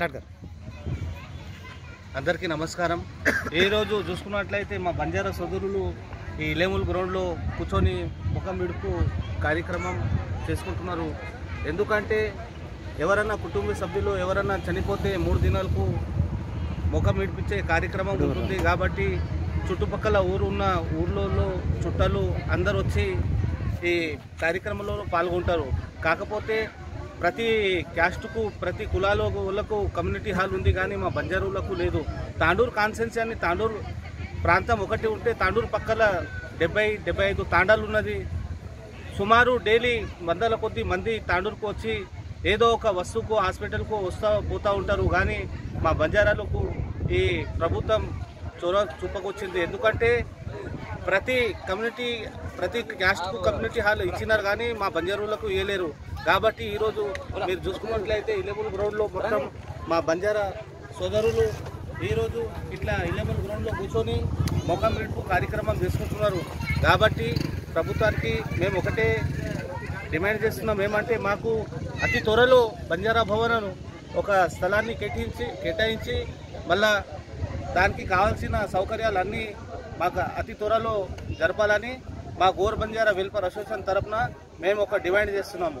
Start కర్. అందరికీ నమస్కారం. ఈరోజు చూసుకున్నట్లయితే మా బంజారా సోదరులు ఈ ఇలేముల్ గ్రౌండ్లో కూర్చొని ముఖం మిడుపు కార్యక్రమం చేసుకుంటున్నారు. ఎందుకంటే ఎవరన్నా కుటుంబ సభ్యులు ఎవరన్నా చనిపోతే 3 దినాలకు ముఖం మిడిపించే కార్యక్రమం ఉంటుంది. కాబట్టి చుట్టుపక్కల ఊర్లలో చుట్టాలు అందరూ వచ్చి ఈ కార్యక్రమంలో పాల్గొంటారు. కాకపోతే ప్రతి క్యాస్ట్కు ప్రతి కులాలకు కమ్యూనిటీ హాల్ ఉంది, కానీ మా బంజారులకు లేదు. తాండూరు కాన్స్టెన్సీ అని తాండూరు ప్రాంతం ఒకటి ఉంటే తాండూరు పక్కల 70-75 తాండాలు ఉన్నది. సుమారు డైలీ వందల కొద్ది మంది తాండూరుకు వచ్చి ఏదో ఒక వస్తువుకు హాస్పిటల్కు పోతూ ఉంటారు. కానీ మా బంజారాలకు ఈ ప్రభుత్వం చొరవ చూపకొచ్చింది. ఎందుకంటే ప్రతి క్యాస్ట్కు కమ్యూనిటీ హాల్ ఇచ్చినారు, కానీ మా బంజారులకు ఇవ్వలేరు. కాబట్టి ఈరోజు మీరు చూసుకున్నట్లయితే ఇలేముల్ గ్రౌండ్లో మొత్తం మా బంజారా సోదరులు ఈరోజు ఇట్లా ఇలేముల్ గ్రౌండ్లో కూర్చొని ముఖం మిడుపు కార్యక్రమం చేసుకుంటున్నారు. కాబట్టి ప్రభుత్వానికి మేము ఒకటే డిమాండ్ చేస్తున్నాం. ఏమంటే మాకు అతి త్వరలో బంజారా భవన్ను ఒక స్థలాన్ని కేటాయించి మళ్ళా దానికి కావాల్సిన సౌకర్యాలన్నీ మాకు అతి త్వరలో జరపాలని మా గోర్ బంజారా వెల్ఫేర్ అసోసియేషన్ తరఫున మేము ఒక డిమాండ్ చేస్తున్నాము.